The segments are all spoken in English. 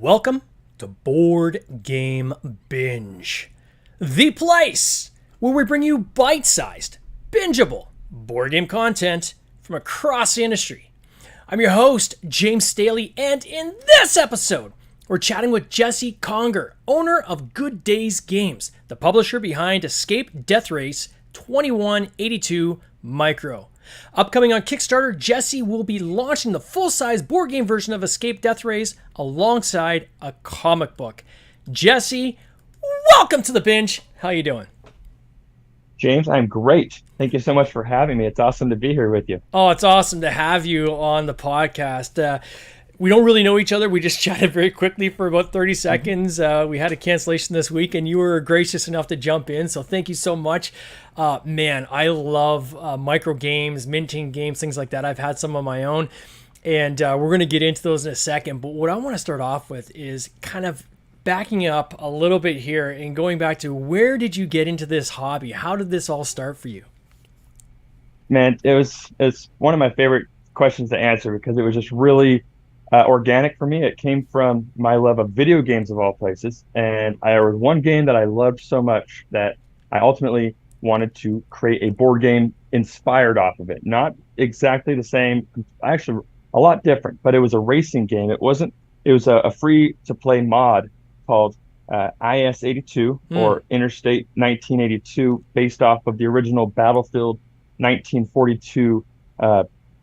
Welcome to Board Game Binge, the place where we bring you bite-sized, bingeable board game content from across the industry. I'm your host, James Staley, and in this episode, we're chatting with Jesse Conger, owner of GoodDays Games, the publisher behind Escape Deathrace 2182 Micro. Upcoming on Kickstarter, Jesse will be launching the full-size board game version of Escape Deathrace alongside a comic book. Jesse, welcome to the binge. How you doing? James, I'm great. Thank you so much for having me. It's awesome to be here with you. Oh, it's awesome to have you on the podcast. We don't really know each other. We just chatted very quickly for about 30 seconds. We had a cancellation this week, and you were gracious enough to jump in, so thank you so much. Man, I love micro games, minting games, things like that. I've had some of my own, and we're going to get into those in a second. But what I want to start off with is kind of backing up a little bit here and going back to where did you get into this hobby? How did this all start for you? Man, it's one of my favorite questions to answer because it was just really organic for me. It came from my love of video games of all places. And there was one game that I loved so much that I ultimately wanted to create a board game inspired off of it. Not exactly the same, actually a lot different, but it was a racing game. It was a free to play mod called IS-82 or Interstate 1982, based off of the original Battlefield 1942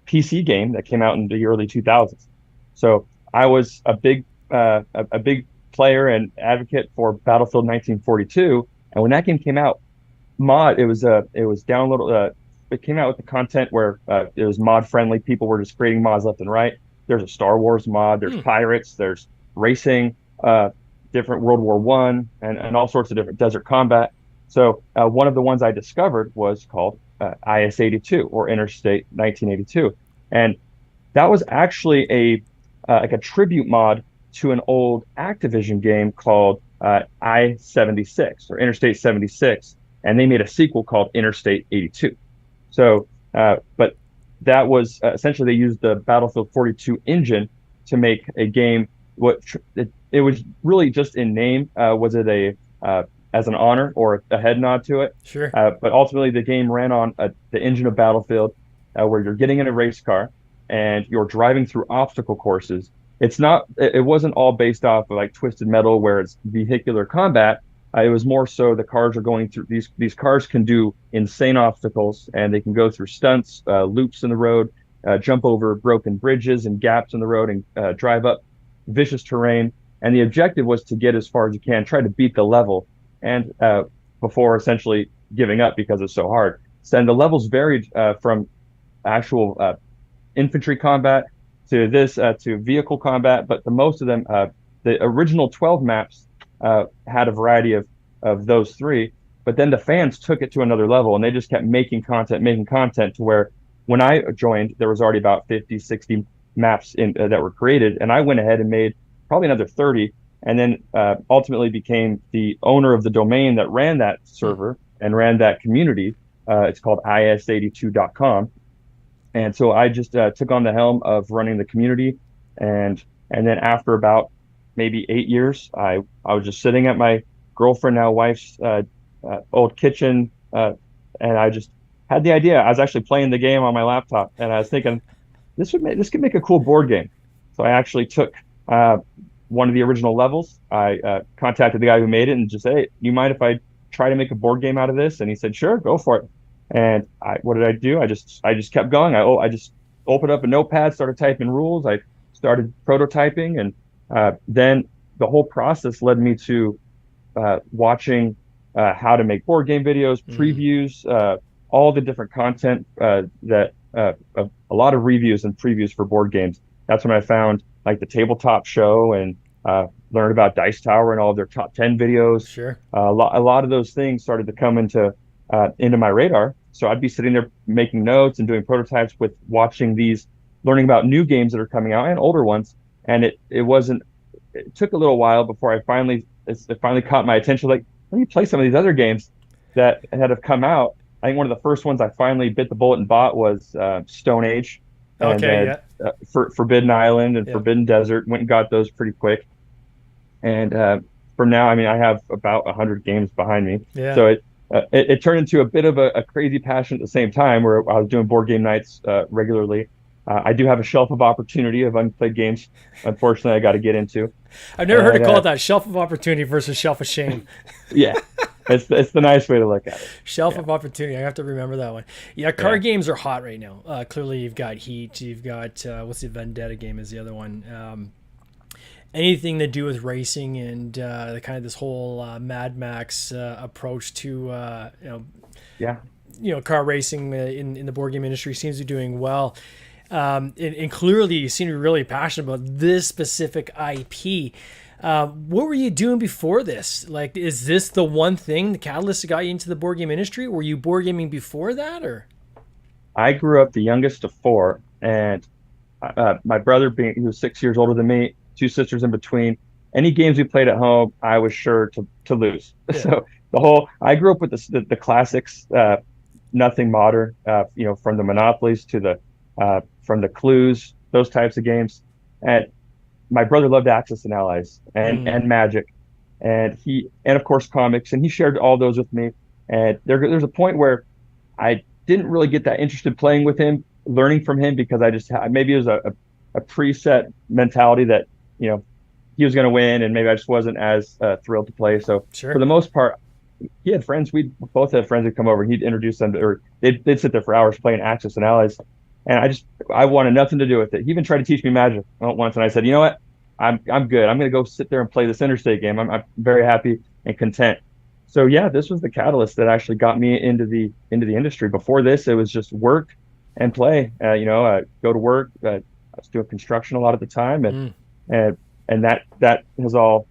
PC game that came out in the early 2000s. So I was a big player and advocate for Battlefield 1942, and when that game came out, it was downloadable. It came out with the content where it was mod friendly. People were just creating mods left and right. There's a Star Wars mod. There's pirates. There's racing. Different World War One and all sorts of different desert combat. So one of the ones I discovered was called IS-82 or Interstate 1982, and that was actually a tribute mod to an old Activision game called I-76 or Interstate 76, and they made a sequel called Interstate 82. So, but that was essentially they used the Battlefield 42 engine to make a game. It was really just in name. Was it as an honor or a head nod to it? Sure. But ultimately, the game ran on the engine of Battlefield, where you're getting in a race car and you're driving through obstacle courses. It wasn't all based off of like Twisted Metal, where it's vehicular combat. It was more so the cars are going through these cars can do insane obstacles, and they can go through stunts, loops in the road, jump over broken bridges and gaps in the road, and drive up vicious terrain. And the objective was to get as far as you can, try to beat the level, and before essentially giving up because it's so hard. And the levels varied from actual infantry combat to vehicle combat, but the most of them, the original 12 maps had a variety of those three, but then the fans took it to another level, and they just kept making content to where when I joined, there was already about 50, 60 maps that were created, and I went ahead and made probably another 30, and then ultimately became the owner of the domain that ran that server and ran that community. It's called is82.com. And so I just took on the helm of running the community, and then after about maybe 8 years, I was just sitting at my girlfriend, now wife's old kitchen, and I just had the idea. I was actually playing the game on my laptop, and I was thinking this could make a cool board game. So I actually took one of the original levels. I contacted the guy who made it and just said, "Hey, you mind if I try to make a board game out of this?" And he said, "Sure, go for it." And what did I do? I just kept going. I just opened up a notepad, started typing rules. I started prototyping, and then the whole process led me to watching how to make board game videos, previews, all the different content that a lot of reviews and previews for board games. That's when I found like the Tabletop Show and learned about Dice Tower and all of their top 10 videos. Sure. A lot of those things started to come into my radar. So I'd be sitting there making notes and doing prototypes with watching these, learning about new games that are coming out and older ones. And it took a little while before it finally caught my attention. Like, let me play some of these other games that have come out. I think one of the first ones I finally bit the bullet and bought was Stone Age. And Okay, Forbidden Island and Forbidden Desert. Went and got those pretty quick. And from now, I mean, I have about 100 games behind me. Yeah. So it turned into a bit of a crazy passion at the same time, where I was doing board game nights regularly. I do have a shelf of opportunity of unplayed games. Unfortunately, I got to get into. I've never heard it And called that, shelf of opportunity versus shelf of shame. yeah, it's the nice way to look at it. Shelf Yeah, of opportunity. I have to remember that one. Yeah, yeah, card games are hot right now. Clearly, you've got Heat. You've got what's the Vendetta game? Is the other one? Anything to do with racing and the kind of this whole Mad Max approach to yeah. car racing in the board game industry seems to be doing well. And clearly, you seem to be really passionate about this specific IP. What were you doing before this? Like, is this the one thing, the catalyst that got you into the board game industry? Were you board gaming before that, or? I grew up the youngest of four, and my brother being he was 6 years older than me, two sisters in between. Any games we played at home, I was sure to lose. Yeah. So I grew up with the classics, nothing modern, from the Monopolies to the from the Clues, those types of games. And my brother loved Axis and Allies and Magic, and of course comics, and he shared all those with me. And there's a point where I didn't really get that interested playing with him, learning from him, because I just maybe it was a preset mentality that he was going to win, and maybe I just wasn't as thrilled to play. So Sure. for the most part, he had friends. We both had friends who'd come over. He'd introduce them or they'd sit there for hours playing Axis and Allies, and I wanted nothing to do with it. He even tried to teach me Magic once, and I said, you know what, I'm good. I'm going to go sit there and play this interstate game. I'm very happy and content. So yeah, this was the catalyst that actually got me into the industry. Before this, it was just work and play. Go to work. I was doing construction a lot at the time, and that has all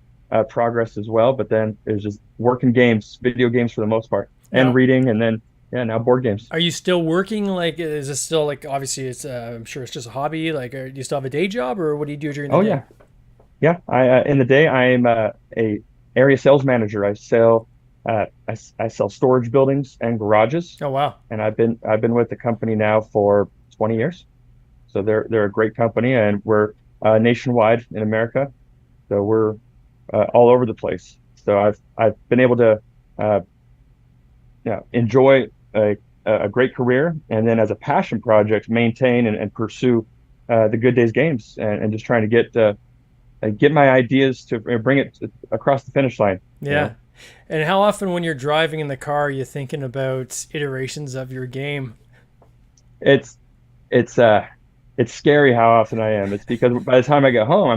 progressed as well. But then it was just working games, video games for the most part, and Now, reading, and then now board games. are you still working? Like, is this still like, obviously it's I'm sure it's just a hobby. Like, do you still have a day job, or what do you do during the Oh day? yeah, yeah. I in the day I am a area sales manager. I sell storage buildings and garages, Oh wow. and I've been with the company now for 20 years. So they're a great company, and we're nationwide in America. So we're all over the place. So I've been able to enjoy a great career, and then as a passion project, maintain and pursue the Good Days Games, and just trying to get my ideas to bring it across the finish line. Yeah. And how often when you're driving in the car, are you thinking about iterations of your game? It's it's uh it's scary how often I am. It's because by the time I get home,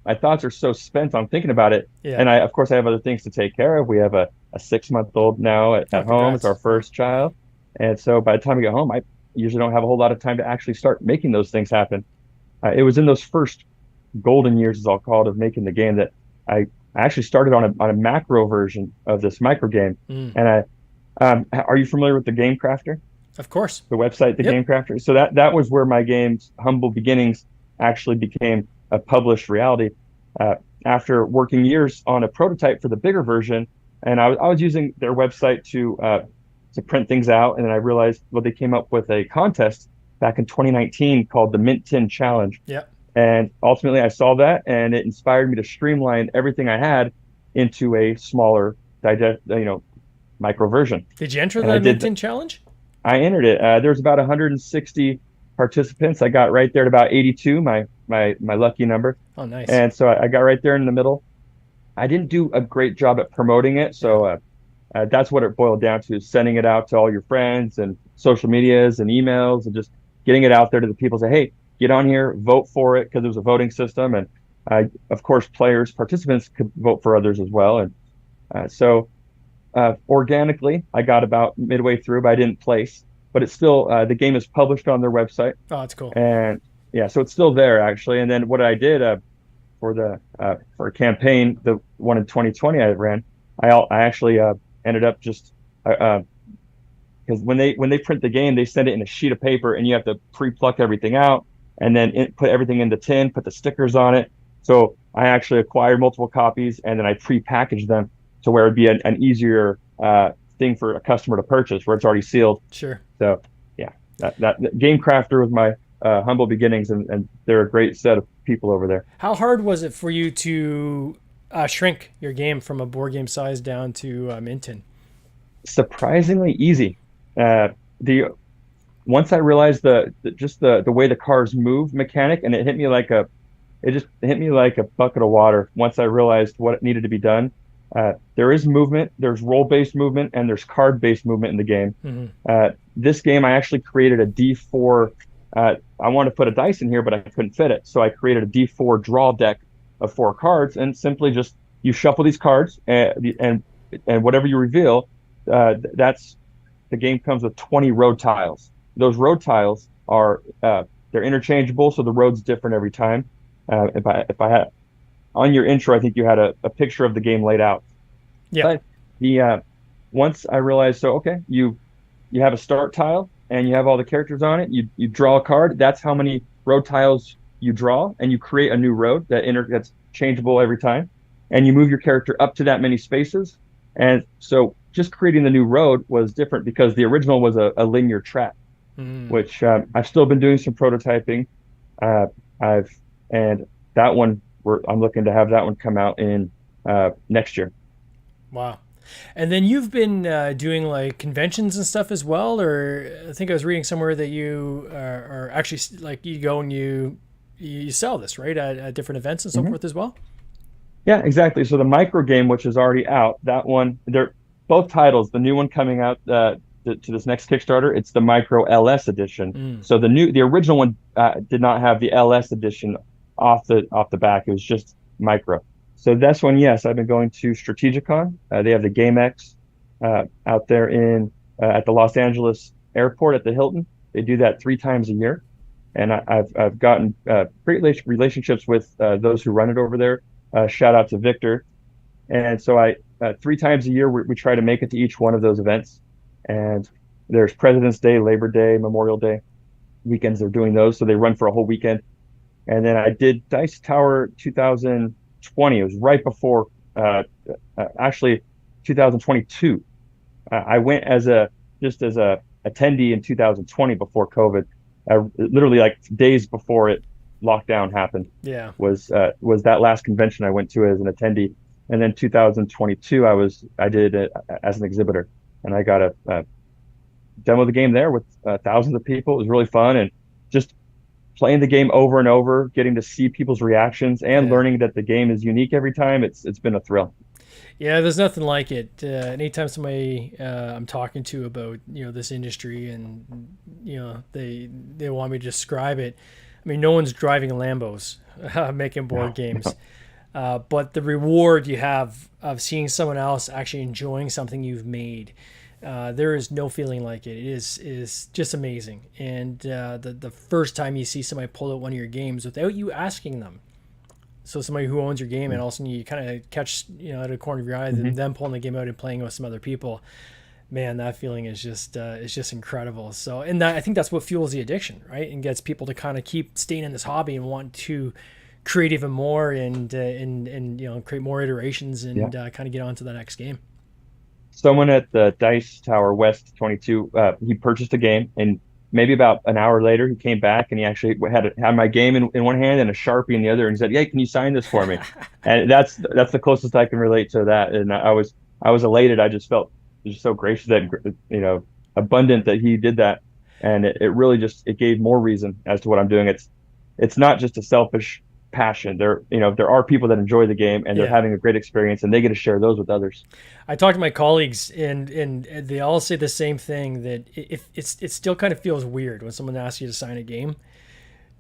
my thoughts are so spent on thinking about it. Yeah. And of course I have other things to take care of. We have a 6-month-old now at Oh, home. It's congrats. our first child. And so by the time I get home, I usually don't have a whole lot of time to actually start making those things happen. It was in those first golden years, as I'll call it, of making the game that I actually started on a macro version of this micro game. Mm. And are you familiar with the Game Crafter? Of course. The website, the Yep. Game Crafter. So that was where my game's humble beginnings actually became a published reality. After working years on a prototype for the bigger version, and I was using their website to print things out, and then I realized, well, they came up with a contest back in 2019 called the Mint Tin Challenge, Yep. and ultimately I saw that, and it inspired me to streamline everything I had into a smaller, micro version. Did you enter And the Minton Challenge? I entered it. There was about 160 participants. I got right there at about 82, my lucky number. Oh, nice. And so I got right there in the middle. I didn't do a great job at promoting it, so that's what it boiled down to: is sending it out to all your friends and social medias and emails, and just getting it out there to the people. Say, hey, get on here, vote for it, because it was a voting system, and of course, participants could vote for others as well. And so organically, I got about midway through, but I didn't place. But it's still the game is published on their website, Oh, that's cool. and yeah, so it's still there actually. And then what I did for a campaign, the one in 2020 I ran, I actually ended up just because when they print the game, they send it in a sheet of paper, and you have to pre-pluck everything out, and then put everything in the tin, put the stickers on it. So I actually acquired multiple copies, and then I pre-packaged them to where it'd be an easier thing for a customer to purchase, where it's already sealed. Sure. So yeah, that Game Crafter was my humble beginnings, and they're a great set of people over there. How hard was it for you to shrink your game from a board game size down to Minton? Surprisingly easy. The Once I realized the way the cars move mechanic, and it just hit me like a bucket of water once I realized what needed to be done. There is movement, there's role-based movement, and there's card-based movement in the game. This game, I actually created a D4. I wanted to put a dice in here, but I couldn't fit it. So I created a D4 draw deck of 4 cards, and simply just you shuffle these cards, and whatever you reveal, that's the game comes with 20 road tiles. Those road tiles are they're interchangeable, so the road's different every time. If I had on your intro, I think you had a picture of the game laid out. Yeah. But the once I realized, so okay, you have a start tile and you have all the characters on it. You draw a card. That's how many road tiles you draw, and you create a new road that's changeable every time. And you move your character up to that many spaces. And so just creating the new road was different because the original was a linear track, which I've still been doing some prototyping. And that one I'm looking to have that one come out in next year. Wow. And then you've been doing like conventions and stuff as well, or I think I was reading somewhere that you are actually like you go and you sell this, right, at different events and so forth as well. Yeah, exactly. So the micro game, which is already out, that one, they're both titles. The new one coming out to this next Kickstarter, it's the micro LS edition. So the original one did not have the LS edition off the back. It was just micro. So this one, yes, I've been going to Strategicon. They have the GameX out there at the Los Angeles airport at the Hilton. They do that 3 times a year, and I've gotten great relationships with those who run it over there. Shout out to Victor. And so 3 times a year we try to make it to each one of those events. And there's President's Day, Labor Day, Memorial Day weekends. They're doing those, so they run for a whole weekend. And then I did Dice Tower 2020. It was right before, actually 2022. I went as a attendee in 2020 before COVID. Literally like days before lockdown happened. Yeah, was that last convention I went to as an attendee, and then 2022 I did it as an exhibitor, and I got a demo the game there with thousands of people. It was really fun, and just playing the game over and over, getting to see people's reactions, and learning that the game is unique every time. It's been a thrill. Yeah, there's nothing like it. Anytime somebody I'm talking to about this industry, and they want me to describe it. I mean, no one's driving Lambos making board games, but the reward you have of seeing someone else actually enjoying something you've made, there is no feeling like it. It is just amazing. And the first time you see somebody pull out one of your games without you asking them, so somebody who owns your game, and all of a sudden you kind of catch out of the corner of your eye them pulling the game out and playing with some other people. Man, that feeling is just incredible. So, and I think that's what fuels the addiction, right? And gets people to kind of keep staying in this hobby and want to create even more and create more iterations and kind of get on to the next game. Someone at the Dice Tower West 22, he purchased a game, and maybe about an hour later, he came back and he actually had my game in one hand and a Sharpie in the other, and he said, "Hey, can you sign this for me?" And that's the closest I can relate to that. And I was elated. I just felt just so gracious that abundant that he did that, and it really it gave more reason as to what I'm doing. It's not just a selfish passion. There are people that enjoy the game and they're having a great experience, and they get to share those with others. I talk to my colleagues and they all say the same thing, that it still kind of feels weird when someone asks you to sign a game.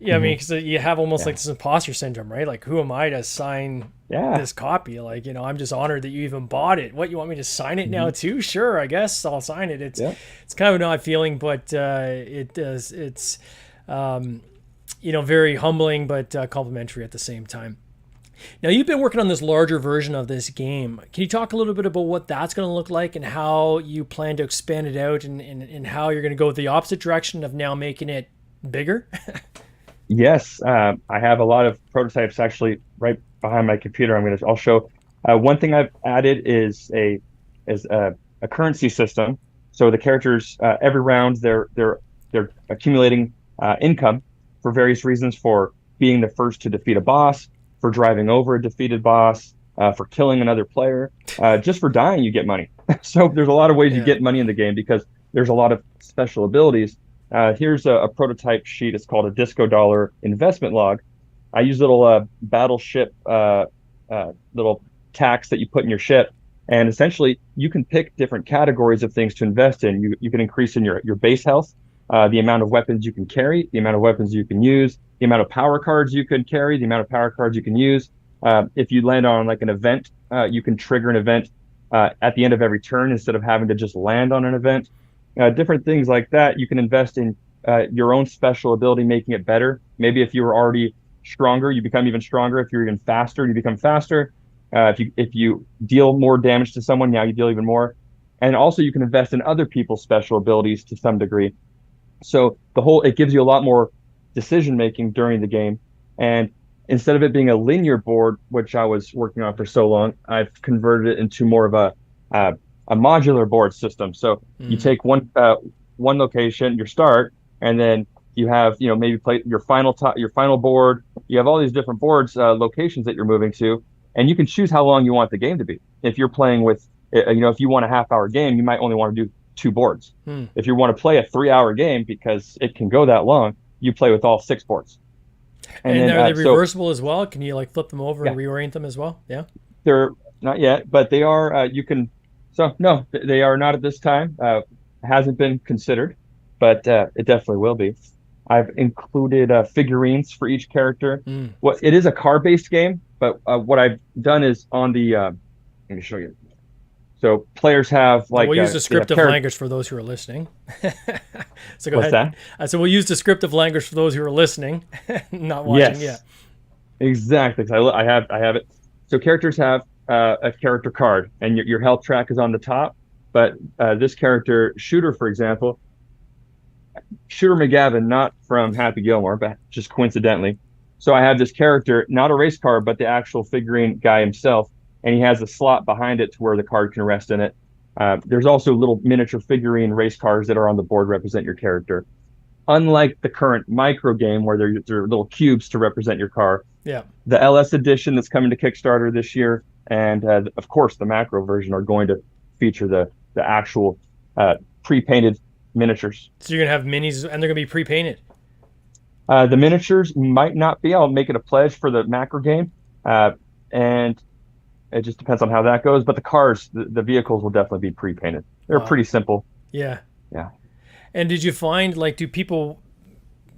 Yeah, I mean, because you have almost like this imposter syndrome, right? Like, who am I to sign this copy? Like, I'm just honored that you even bought it. What, you want me to sign it now too? Sure, I guess I'll sign it. It's kind of an odd feeling, but it's very humbling, but complimentary at the same time. Now, you've been working on this larger version of this game. Can you talk a little bit about what that's going to look like and how you plan to expand it out, and how you're going to go the opposite direction of now making it bigger? Yes, I have a lot of prototypes actually right behind my computer. I'll show. One thing I've added is a currency system. So the characters every round they're accumulating income for various reasons, for being the first to defeat a boss, for driving over a defeated boss, for killing another player. Just for dying, you get money. So there's a lot of ways you Yeah. get money in the game because there's a lot of special abilities. Here's a prototype sheet. It's called a Disco Dollar investment log. I use little battleship little tacks that you put in your ship. And essentially, you can pick different categories of things to invest in. You can increase in your base health, the amount of weapons you can carry, the amount of weapons you can use, the amount of power cards you can carry, the amount of power cards you can use. If you land on like an event, you can trigger an event at the end of every turn instead of having to just land on an event. Different things like that. You can invest in your own special ability, making it better. Maybe if you were already stronger, you become even stronger. If you're even faster, you become faster. If you deal more damage to someone, now you deal even more. And also you can invest in other people's special abilities to some degree. So it gives you a lot more decision making during the game. And instead of it being a linear board, which I was working on for so long, I've converted it into more of a modular board system. So you take one location, your start, and then you have maybe play your final board. You have all these different boards, locations that you're moving to. And you can choose how long you want the game to be. If you're playing with, if you want a half-hour game, you might only want to do 2 boards. If you want to play a 3-hour game, because it can go that long, you play with all 6 boards. And then, are they reversible as well? Can you like flip them over and reorient them as well? Yeah. They're not yet, but they are. You can. So no, they are not at this time. Hasn't been considered, but it definitely will be. I've included figurines for each character. It is a card-based game, but what I've done is on the. Let me show you. So players have like. We'll use descriptive language for those who are listening. So go What's ahead. That? So we'll use descriptive language for those who are listening, not watching. Yes, Yeah. exactly. I have it. So characters have a character card, and your health track is on the top. But this character, Shooter, for example. Shooter McGavin, not from Happy Gilmore, but just coincidentally. So I have this character, not a race card, but the actual figurine guy himself, and he has a slot behind it to where the card can rest in it. There's also little miniature figurine race cars that are on the board represent your character. Unlike the current micro game where there are little cubes to represent your car, the LS edition that's coming to Kickstarter this year, and of course the macro version are going to feature the actual pre-painted miniatures. So you're gonna have minis, and they're gonna be pre-painted. The miniatures might not be. I'll make it a pledge for the macro game, and it just depends on how that goes. But the cars, the vehicles will definitely be pre-painted. They're pretty simple. Yeah. Yeah. And did you find do people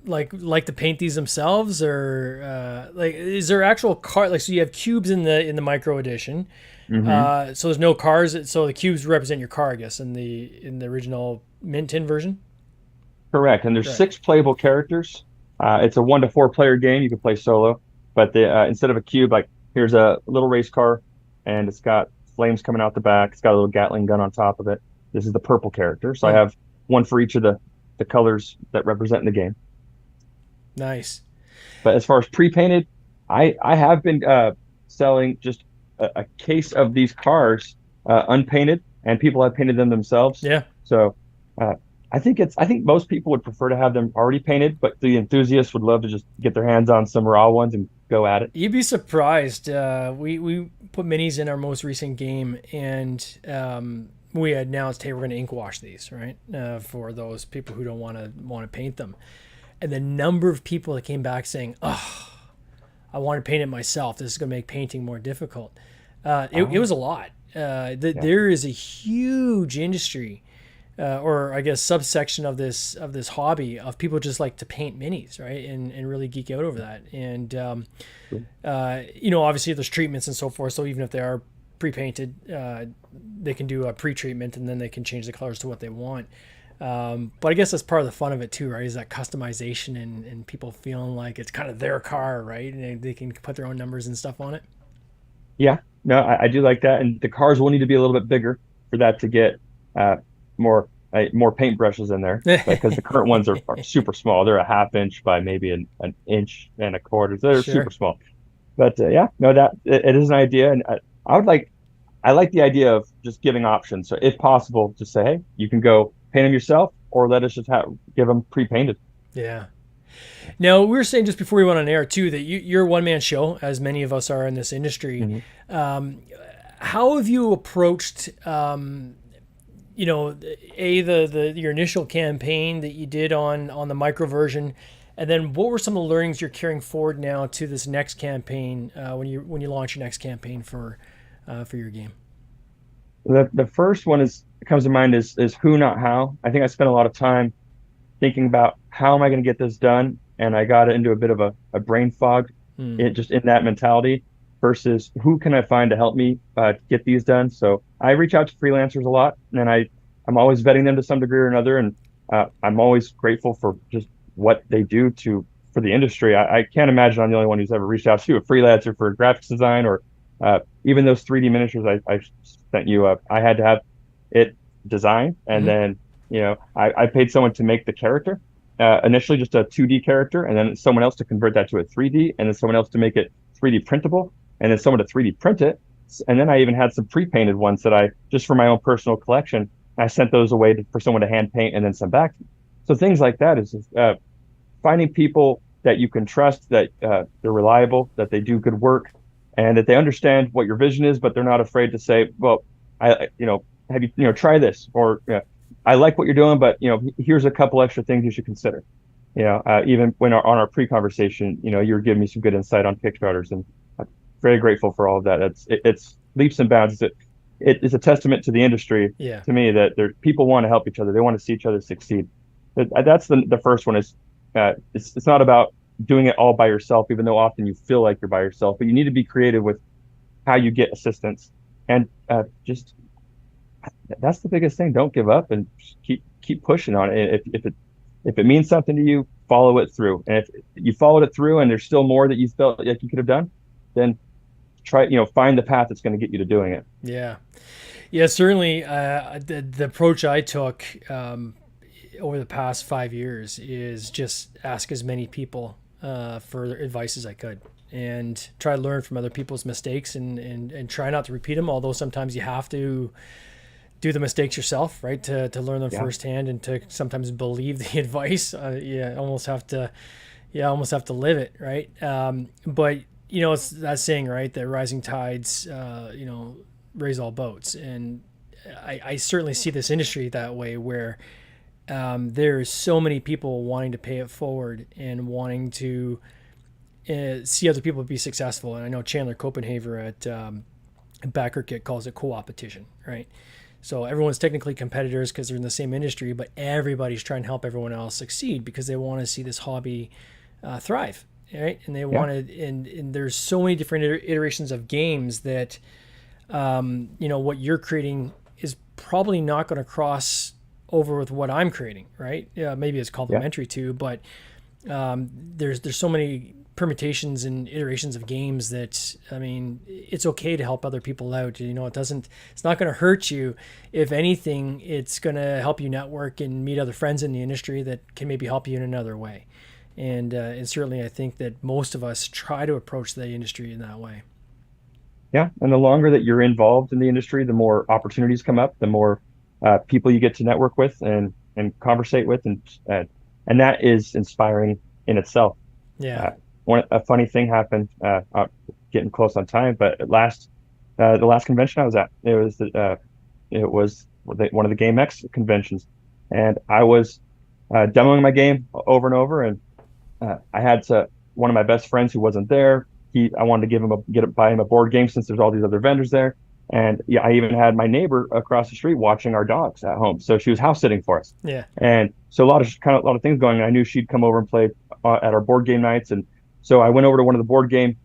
like to paint these themselves, or is there actual car? So you have cubes in the micro edition. So there's no cars. So the cubes represent your car, I guess, in the original Mint Tin version. Correct. And there's 6 playable characters. It's a 1 to 4 player game. You can play solo, but instead of a cube, like here's a little race car, and it's got flames coming out the back. It's got a little Gatling gun on top of it. This is the purple character. So I have one for each of the colors that represent in the game. Nice. But as far as pre-painted, I have been selling just a case of these cars unpainted, and people have painted them themselves. Yeah. So I think most people would prefer to have them already painted, but the enthusiasts would love to just get their hands on some raw ones and go at it. You'd be surprised. We put minis in our most recent game, and we announced, hey, we're going to ink wash these, right? For those people who don't want to paint them. And the number of people that came back saying, oh, I want to paint it myself. This is going to make painting more difficult. It was a lot. There is a huge industry, or I guess subsection of this hobby of people just like to paint minis, right? And really geek out over that. And, obviously there's treatments and so forth. So even if they are pre-painted, they can do a pre-treatment, and then they can change the colors to what they want. But I guess that's part of the fun of it too, right? Is that customization and people feeling like it's kind of their car, right? And they can put their own numbers and stuff on it. Yeah, no, I do like that. And the cars will need to be a little bit bigger for that to get more paintbrushes in there, because the current ones are super small. They're a ½ inch by maybe an inch and a quarter. So they're super small. But that it is an idea, and I like the idea of just giving options. So if possible, just say, hey, you can go paint them yourself, or let us just give them pre-painted. Yeah. Now, we were saying just before we went on air too that you're a one-man show, as many of us are in this industry. How have you approached, your initial campaign that you did on the micro version, and then what were some of the learnings you're carrying forward now to this next campaign when you launch your next campaign for your game? The first one comes to mind is who, not how. I think I spent a lot of time thinking about how am I going to get this done, and I got into a bit of a brain fog, just in that mentality, versus who can I find to help me get these done. So I reach out to freelancers a lot, and I'm always vetting them to some degree or another, and I'm always grateful for just what they do for the industry. I can't imagine I'm the only one who's ever reached out to a freelancer for graphics design, or even those 3D miniatures I sent you. I had to have it designed, and then I paid someone to make the character, initially just a 2D character, and then someone else to convert that to a 3D, and then someone else to make it 3D printable, and then someone to 3D print it. And then I even had some pre-painted ones that I, just for my own personal collection, I sent those away for someone to hand paint and then send back. So things like that is finding people that you can trust, that they're reliable, that they do good work, and that they understand what your vision is, but they're not afraid to say, well, have you try this, or I like what you're doing, but here's a couple extra things you should consider. Even when on our pre-conversation, you're giving me some good insight on Kickstarters, and I'm very grateful for all of that. It's leaps and bounds. It is a testament to the industry, to me, that people want to help each other. They want to see each other succeed. That's the first one. Is it's not about doing it all by yourself, even though often you feel like you're by yourself, but you need to be creative with how you get assistance, and just that's the biggest thing. Don't give up, and keep pushing on it. If it means something to you, follow it through. And if you followed it through and there's still more that you felt like you could have done, then try, find the path that's going to get you to doing it. Yeah, certainly. The approach I took over the past 5 years is just ask as many people for advice as I could, and try to learn from other people's mistakes, and try not to repeat them. Although sometimes you have to do the mistakes yourself, right? To learn them firsthand, and to sometimes believe the advice. You almost have to live it, right? But it's that saying, right, that rising tides, raise all boats. And I certainly see this industry that way, where there's so many people wanting to pay it forward and wanting to see other people be successful. And I know Chandler Copenhaver at Backer Kit calls it co-opetition, right? So everyone's technically competitors because they're in the same industry, but everybody's trying to help everyone else succeed because they want to see this hobby thrive, right? And they want to, and there's so many different iterations of games that, what you're creating is probably not going to cross over with what I'm creating, right? Yeah, maybe it's complementary to, but there's so many permutations and iterations of games that, it's okay to help other people out. It's not going to hurt you. If anything, it's going to help you network and meet other friends in the industry that can maybe help you in another way. And certainly I think that most of us try to approach the industry in that way. Yeah. And the longer that you're involved in the industry, the more opportunities come up, the more people you get to network with and conversate with. And that is inspiring in itself. Yeah. A funny thing happened, getting close on time, but the last convention I was at, it was one of the Game X conventions, and I was demoing my game over and over, and I had one of my best friends who wasn't there. I wanted to buy him a board game since there's all these other vendors there, and I even had my neighbor across the street watching our dogs at home, so she was house sitting for us. Yeah, and so a lot of things going on. I knew she'd come over and play at our board game nights, and so I went over to one of the board game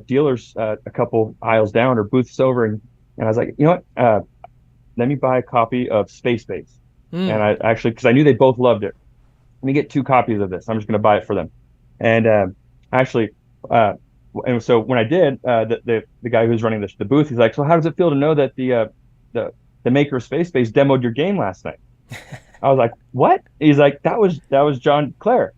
dealers a couple aisles down, or booths over, and I was like, let me buy a copy of Space Base. And I actually, because I knew they both loved it, let me get 2 copies of this. I'm just going to buy it for them. And and so when I did, the guy who's running the booth, he's like, so how does it feel to know that the maker of Space Base demoed your game last night? I was like, what? He's like, that was John Clare.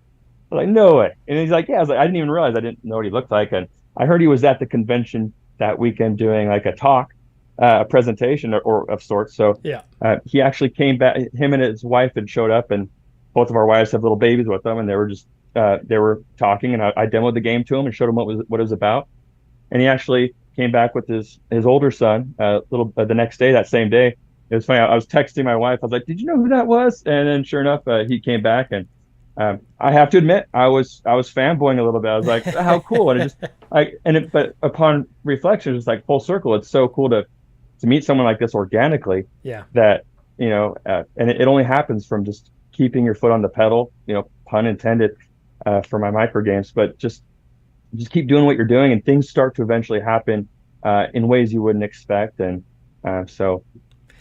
I was like, no way. And he's like, yeah. I was like, I didn't even realize. I didn't know what he looked like. And I heard he was at the convention that weekend doing like a talk, a presentation or of sorts. So yeah, he actually came back. Him and his wife had showed up, and both of our wives have little babies with them, and they were just they were talking, and I demoed the game to him and showed him what it was about. And he actually came back with his older son the next day, that same day. It was funny. I was texting my wife. I was like, "Did you know who that was?" And then sure enough, he came back, and I have to admit, I was fanboying a little bit. I was like, "How cool!" And but upon reflection, it's like full circle. It's so cool to meet someone like this organically. Yeah. That and it only happens from just keeping your foot on the pedal. Pun intended, for my micro games, but just keep doing what you're doing, and things start to eventually happen in ways you wouldn't expect. And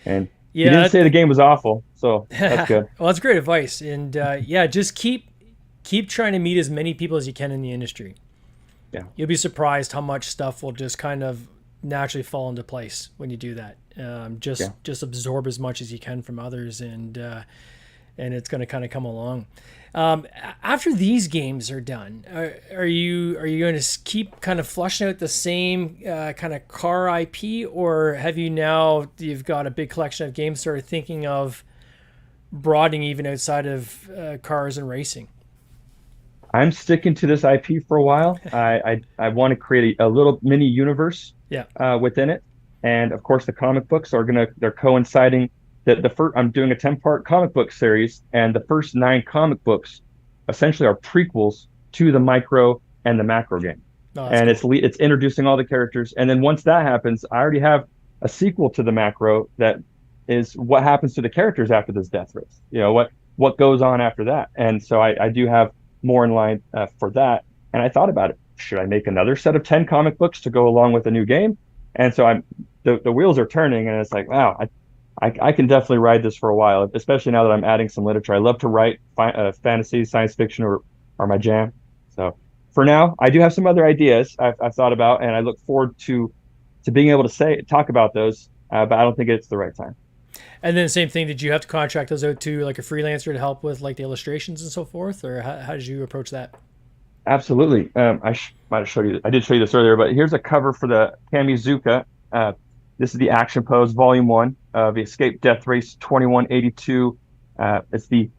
and Yeah, you didn't say the game was awful, so that's good. Well, that's great advice. And just keep trying to meet as many people as you can in the industry. Yeah. You'll be surprised how much stuff will just kind of naturally fall into place when you do that. Just absorb as much as you can from others, and it's going to kind of come along. After these games are done, are you going to keep kind of flushing out the same kind of car IP, or have you've got a big collection of games, started thinking of broadening even outside of cars and racing? I'm sticking to this IP for a while. I want to create a little mini universe within it, and of course the comic books they're coinciding. I'm doing a 10-part comic book series, and the first 9 comic books essentially are prequels to the micro and the macro game. And cool. It's introducing all the characters, and then once that happens, I already have a sequel to the macro that is what happens to the characters after this Deathrace. What goes on after that, and so I do have more in line for that. And I thought about it: should I make another set of 10 comic books to go along with the new game? And so the wheels are turning, and it's like, wow, I can definitely ride this for a while, especially now that I'm adding some literature. I love to write. Fantasy, science fiction are my jam. So for now, I do have some other ideas I've thought about, and I look forward to being able to talk about those, but I don't think it's the right time. And then same thing, did you have to contract those out to like a freelancer to help with like the illustrations and so forth, or how did you approach that? Absolutely. I might have showed you. I did show you this earlier, but here's a cover for the Cammy Zooka. This is the Action Pose Volume 1 of the Escape Deathrace 2182. It's the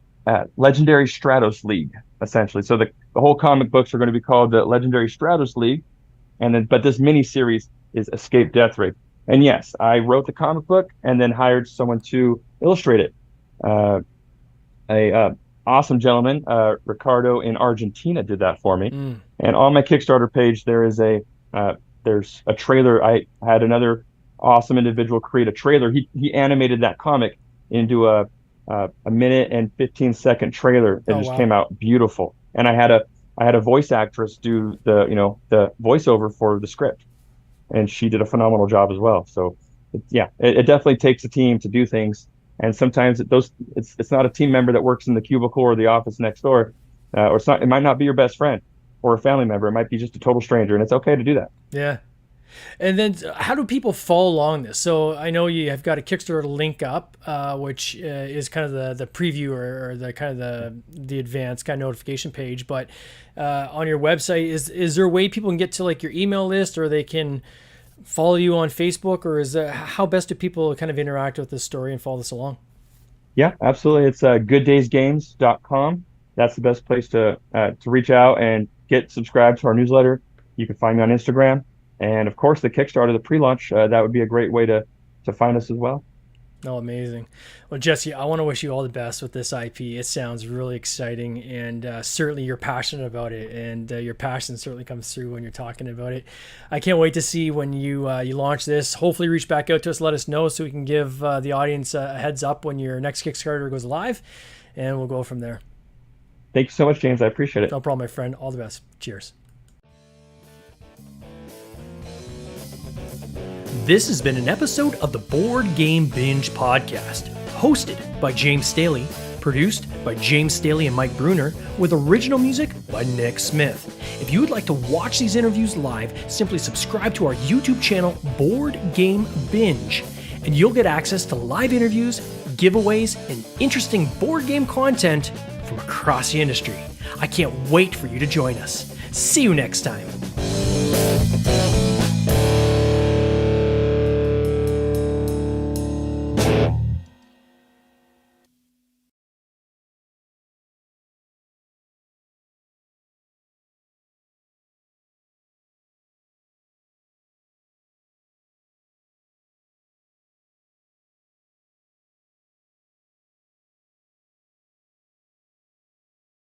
Legendary Stratos League, essentially. So the whole comic books are going to be called the Legendary Stratos League, but this mini series is Escape Deathrace. And yes, I wrote the comic book and then hired someone to illustrate it. A awesome gentleman, Ricardo in Argentina, did that for me. And on my Kickstarter page, there's a trailer. I had another awesome individual create a trailer. He animated that comic into a minute and 15-second trailer that came out beautiful. And I had a voice actress do the voiceover for the script, and she did a phenomenal job as well. So it definitely takes a team to do things, and sometimes it's not a team member that works in the cubicle or the office next door, or it might not be your best friend or a family member. It might be just a total stranger, and it's okay to do that. Yeah. And then how do people follow along this? So I know you have got a Kickstarter link up, which is kind of the preview or the kind of the advanced kind of notification page. But on your website, is there a way people can get to like your email list, or they can follow you on Facebook, or how best do people kind of interact with this story and follow this along? Yeah, absolutely. It's GoodDaysGames.com. That's the best place to reach out and get subscribed to our newsletter. You can find me on Instagram. And of course, the Kickstarter, the pre-launch, that would be a great way to find us as well. Oh, amazing. Well, Jesse, I want to wish you all the best with this IP. It sounds really exciting, and certainly you're passionate about it, and your passion certainly comes through when you're talking about it. I can't wait to see when you launch this. Hopefully reach back out to us, let us know, so we can give the audience a heads up when your next Kickstarter goes live, and we'll go from there. Thank you so much, James. I appreciate it. No problem, my friend. All the best. Cheers. This has been an episode of the Board Game Binge podcast, hosted by James Staley, produced by James Staley and Mike Bruner, with original music by Nick Smith. If you would like to watch these interviews live, simply subscribe to our YouTube channel, Board Game Binge, and you'll get access to live interviews, giveaways, and interesting board game content from across the industry. I can't wait for you to join us. See you next time.